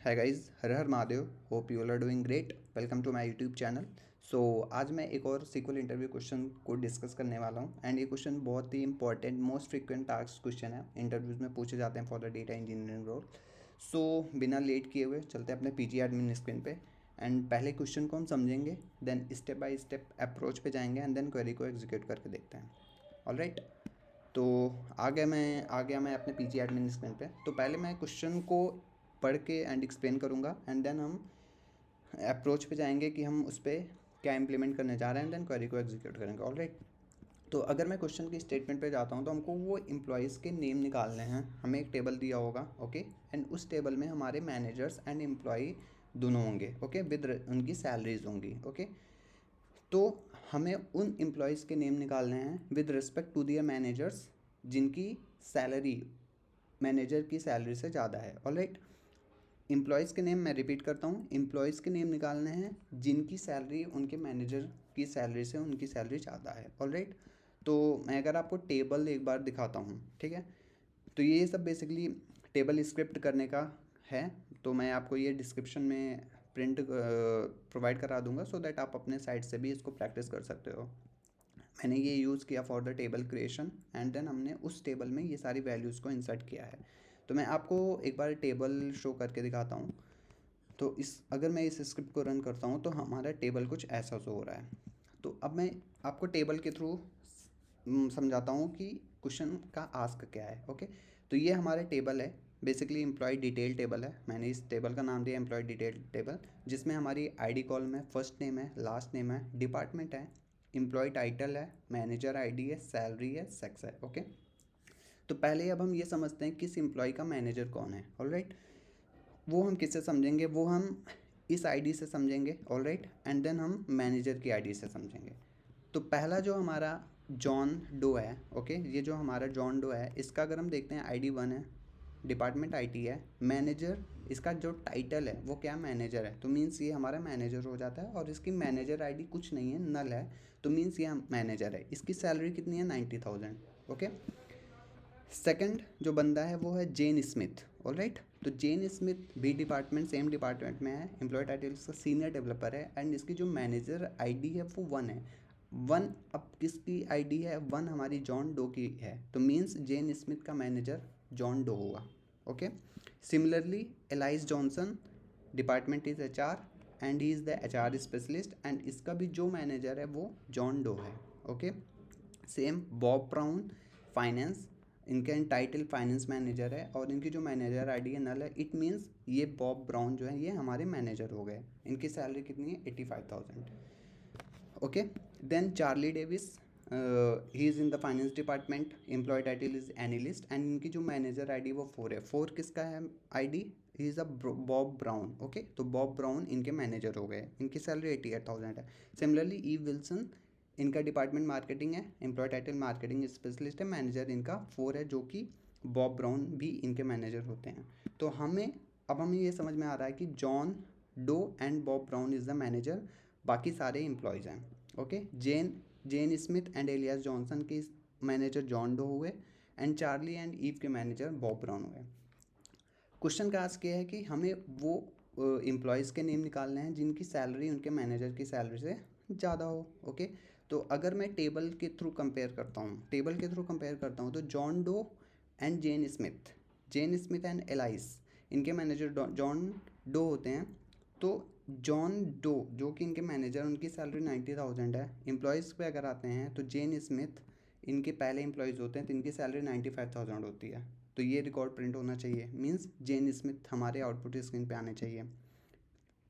हाय guys, हर हर Mahadev. Hope you all are doing great. Welcome to my YouTube channel. So आज मैं एक और सीक्वल इंटरव्यू क्वेश्चन को डिस्कस करने वाला हूं एंड ये क्वेश्चन बहुत ही इंपॉर्टेंट मोस्ट फ्रीक्वेंट टास्क क्वेश्चन है, इंटरव्यूज़ में पूछे जाते हैं for the data engineering role. So बिना लेट किए हुए चलते हैं अपने पीजी एडमिन स्क्रीन पे एंड पहले क्वेश्चन को हम समझेंगे, then step by step approach पे जाएंगे एंड देन क्वेरी को एग्जीक्यूट करके देखते हैं। ऑलराइट, तो आ गया मैं अपने पीजी एडमिन स्क्रीन पे। तो पहले मैं क्वेश्चन को पढ़ के एंड एक्सप्लेन करूँगा एंड देन हम अप्रोच पे जाएंगे कि हम उस पर क्या इंप्लीमेंट करने जा रहे हैं, देन क्वेरी को एग्जीक्यूट करेंगे। ऑलराइट, तो अगर मैं क्वेश्चन की स्टेटमेंट पे जाता हूँ तो हमको वो एम्प्लॉयज़ के नेम निकालने हैं। हमें एक टेबल दिया होगा, ओके, एंड उस टेबल में हमारे मैनेजर्स एंड एम्प्लॉय दोनों होंगे, ओके, विद उनकी सैलरीज होंगी, ओके। तो हमें उन एम्प्लॉयज़ के नेम निकालने हैं with respect to their managers जिनकी सैलरी मैनेजर की सैलरी से ज़्यादा है। ऑलराइट, एम्प्लॉयज़ के नेम मैं रिपीट करता हूँ, एम्प्लॉयज़ के नेम निकालने हैं जिनकी सैलरी उनके मैनेजर की सैलरी से उनकी सैलरी ज़्यादा है। ऑलराइट, तो मैं अगर आपको टेबल एक बार दिखाता हूँ, ठीक है, तो ये सब बेसिकली टेबल स्क्रिप्ट करने का है। तो मैं आपको ये डिस्क्रिप्शन में प्रिंट प्रोवाइड करा दूंगा सो दैट आप अपने साइट से भी इसको प्रैक्टिस कर सकते हो। मैंने ये यूज़ किया for the table creation and then हमने उस टेबल में ये सारी वैल्यूज़ को इंसर्ट किया है। तो मैं आपको एक बार टेबल शो करके दिखाता हूँ। तो अगर मैं इस स्क्रिप्ट को रन करता हूँ तो हमारा टेबल कुछ ऐसा शो हो रहा है। तो अब मैं आपको टेबल के थ्रू समझाता हूँ कि क्वेश्चन का आस्क क्या है। ओके, तो ये हमारा टेबल है, बेसिकली एम्प्लॉय डिटेल टेबल है। मैंने इस टेबल का नाम दिया एम्प्लॉय डिटेल टेबल, जिसमें हमारी आईडी कॉलम है, फर्स्ट नेम है, लास्ट नेम है, डिपार्टमेंट है, एम्प्लॉय टाइटल है, मैनेजर आईडी है, सैलरी है, सेक्स है। ओके, तो पहले अब हम ये समझते हैं किस एम्प्लॉय का मैनेजर कौन है। ऑलराइट, वो हम किससे समझेंगे, वो हम इस आईडी से समझेंगे। ऑलराइट, एंड देन हम मैनेजर की आईडी से समझेंगे। तो पहला जो हमारा जॉन डो है, ओके, ये जो हमारा जॉन डो है, इसका अगर हम देखते हैं आईडी 1 है, डिपार्टमेंट आईटी है, मैनेजर, इसका जो टाइटल है वो क्या, मैनेजर है। तो मीन्स ये हमारा मैनेजर हो जाता है और इसकी मैनेजर आईडी कुछ नहीं है, नल है, तो मीन्स ये मैनेजर है। इसकी सैलरी कितनी है, 90,000। ओके, सेकंड जो बंदा है वो है जेन स्मिथ। ऑलराइट, तो जेन स्मिथ भी डिपार्टमेंट, सेम डिपार्टमेंट में है, एम्प्लॉय टाइटल इसका सीनियर डेवलपर है एंड इसकी जो मैनेजर आईडी है वो 1 है। 1 अब किसकी आईडी है, 1 हमारी जॉन डो की है, तो मीन्स जेन स्मिथ का मैनेजर जॉन डो होगा। Okay, similarly alias Johnson, department is HR and he is the HR specialist and इसका भी जो मैनेजर है वो जॉन डो है। Okay, same Bob brown, finance, इनका टाइटल फाइनेंस मैनेजर है और इनकी जो मैनेजर आईडी है नल है। इट मीन्स ये बॉब ब्राउन जो है ये हमारे मैनेजर हो गए। इनकी सैलरी कितनी है, 85,000। Okay, then Charlie Davis, he is in the finance department, employ title is analyst and इनकी जो मैनेजर आईडी वो 4 है। 4 किसका है ID, he is a Bob brown. Okay, तो बॉब ब्राउन इनके मैनेजर हो गए, इनकी सैलरी 88,000 है। सिमिलरली ई विल्सन, इनका डिपार्टमेंट मार्केटिंग है, एम्प्लॉय टाइटल मार्केटिंग स्पेशलिस्ट है, मैनेजर इनका 4 है, जो कि बॉब ब्राउन भी इनके मैनेजर होते हैं। तो हमें ये समझ में आ रहा है कि John Doe and Bob Brown is the manager, बाकी सारे एम्प्लॉयज़ हैं। Okay, Jane Smith and Elias Johnson के मैनेजर जॉन डो हुए एंड चार्ली एंड ईव के मैनेजर बॉब ब्राउन हुए। क्वेश्चन का आस्क ये है कि हमें वो एम्प्लॉयज़ के नेम निकालने हैं जिनकी सैलरी उनके मैनेजर की सैलरी से ज़्यादा हो। ओके, तो अगर मैं टेबल के थ्रू कंपेयर करता हूँ तो John Doe and Jane Smith and Alice, इनके मैनेजर जॉन डो होते हैं। तो जॉन डो जो कि इनके मैनेजर, उनकी सैलरी 90,000 है। एम्प्लॉयज़ पे अगर आते हैं तो जेन स्मिथ इनके पहले एम्प्लॉयज़ होते हैं तो इनकी सैलरी 95,000 होती है। तो ये रिकॉर्ड प्रिंट होना चाहिए, मींस जेन स्मिथ हमारे आउटपुट स्क्रीन पे आने चाहिए,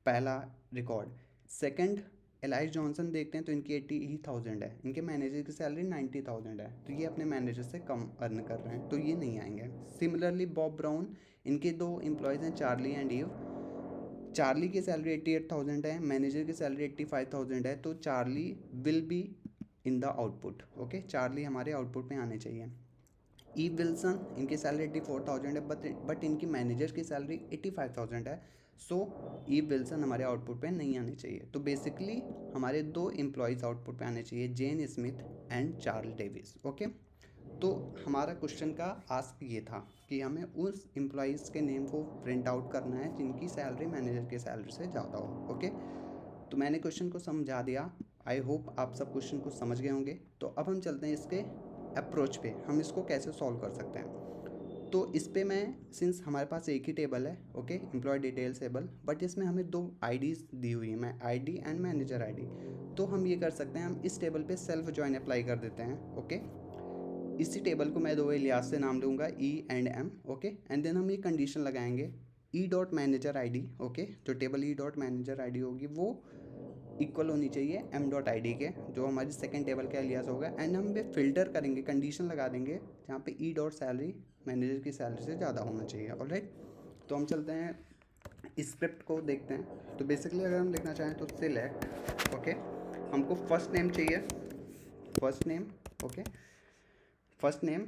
पहला रिकॉर्ड। सेकंड, एलाइस जॉनसन देखते हैं तो इनकी 80,000 है, इनके मैनेजर की सैलरी 90,000 है, तो ये अपने मैनेजर से कम अर्न कर रहे हैं, तो ये नहीं आएंगे। सिमिलरली बॉब ब्राउन, इनके दो एम्प्लॉयज़ हैं चार्ली एंड ईव। चार्ली की सैलरी 88,000 है, मैनेजर की सैलरी 85,000 है, तो Charlie will be in the output. Okay, Charlie हमारे आउटपुट में आने चाहिए। ई विल्सन, इनकी सैलरी 84,000 है, बट इनकी मैनेजर की सैलरी 85,000 है, सो ई विल्सन हमारे आउटपुट पे नहीं आने चाहिए। तो बेसिकली हमारे दो एम्प्लॉयज़ आउटपुट पे आने चाहिए, Jane Smith and Charlie Davis. Okay, तो हमारा क्वेश्चन का आस्क ये था कि हमें उस एम्प्लॉइज़ के नेम को प्रिंट आउट करना है जिनकी सैलरी मैनेजर की सैलरी से ज़्यादा हो। ओके, तो मैंने क्वेश्चन को समझा दिया। आई होप आप सब क्वेश्चन को समझ गए होंगे। तो अब हम चलते हैं इसके अप्रोच पे, हम इसको कैसे सॉल्व कर सकते हैं। तो इस पे मैं, सिंस हमारे पास एक ही टेबल है, okay, employ details table, but इसमें हमें दो आईडीज़ दी हुई है, मैं आईडी एंड मैनेजर आईडी। तो हम ये कर सकते हैं, हम इस टेबल पे सेल्फ जॉइन अप्लाई कर देते हैं। ओके, इसी टेबल को मैं दो लिहाज से नाम दूंगा E and M. Okay, and then हम ये कंडीशन लगाएंगे E dot manager I D. Okay, जो table E dot manager I D होगी वो इक्वल होनी चाहिए एम डॉट आई डी के, जो हमारी सेकंड टेबल का एलियास होगा। एंड हम पे फिल्टर करेंगे, कंडीशन लगा देंगे जहाँ पे ई डॉट सैलरी मैनेजर की सैलरी से ज़्यादा होना चाहिए। ऑलराइट, तो हम चलते हैं स्क्रिप्ट को देखते हैं। तो बेसिकली अगर हम लिखना चाहें तो सिलेक्ट, ओके, हमको फर्स्ट नेम चाहिए, first name, okay, first name,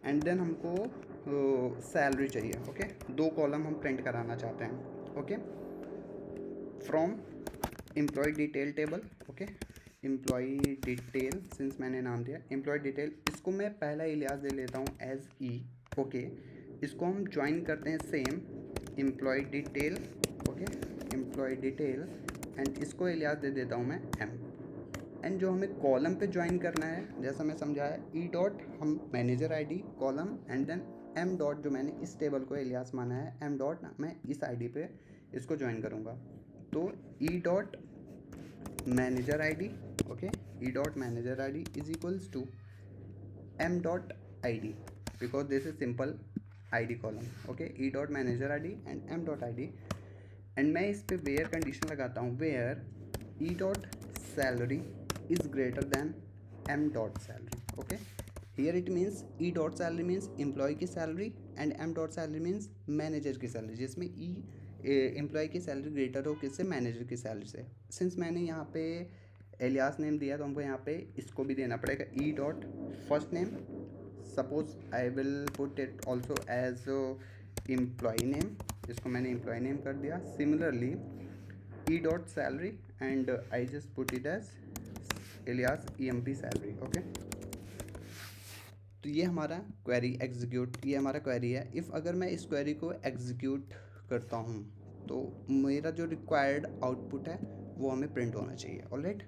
and then हमको सैलरी चाहिए। ओके, दो कॉलम हम प्रिंट कराना चाहते हैं। Okay, from employ detail table. Okay, employ detail, since मैंने नाम दिया एम्प्लॉय डिटेल, इसको मैं पहला इलियास दे लेता हूँ एज ई। ओके, इसको हम ज्वाइन करते हैं same employ detail. Okay, employ detail, and इसको इलियास दे देता हूँ मैं एम। एंड जो हमें कॉलम पे ज्वाइन करना है, जैसा मैं समझाया, ई डॉट हम manager ID column, and then M dot, जो मैंने इस टेबल को एलियास माना है, एम डॉट मैं इस आईडी पे इसको ज्वाइन करूँगा। तो E dot manager ID, okay, E dot manager ID is equals to M dot I D, because this is simple ID column. Okay, E dot manager ID and M dot I D, and मैं इस पे where condition लगाता हूँ, where E dot salary is greater than m dot salary. Okay, here it means e dot salary means employee की salary and m dot salary means manager की salary, जिसमें e employ की salary greater हो किससे, manager की salary से। Since मैंने यहाँ पे एलियास नेम दिया तो हमको यहाँ पे इसको भी देना पड़ेगा, E dot first name, suppose I will put it also as employ name, इसको मैंने एम्प्लॉय नेम कर दिया। Similarly E dot salary and I just put it as alias EMP salary. Okay, तो ये हमारा क्वेरी एग्जीक्यूट, ये हमारा query है। इफ़ अगर मैं इस क्वेरी को एग्जीक्यूट करता हूँ तो मेरा जो रिक्वायर्ड आउटपुट है वो हमें प्रिंट होना चाहिए। Alright,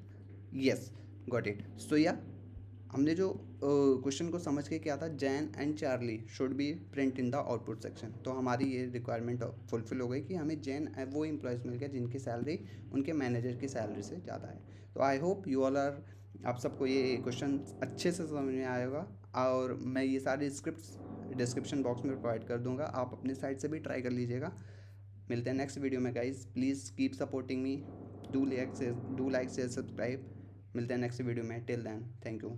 yes, got it. So या हमने जो क्वेश्चन को समझ के किया था, Jane and Charlie should be print in the output section, तो हमारी ये रिक्वायरमेंट फुलफिल हो गई कि हमें जैन वो एम्प्लॉयज़ मिल गए जिनकी सैलरी उनके मैनेजर की सैलरी से ज़्यादा है। तो I hope you all are, आप सबको ये क्वेश्चन अच्छे से समझ में आया होगा, और मैं ये सारी स्क्रिप्ट्स डिस्क्रिप्शन बॉक्स में प्रोवाइड कर दूंगा, आप अपने साइड से भी ट्राई कर लीजिएगा। मिलते हैं नेक्स्ट वीडियो में guys, please keep supporting me, do like share subscribe. मिलते हैं नेक्स्ट वीडियो में, टिल देन थैंक यू।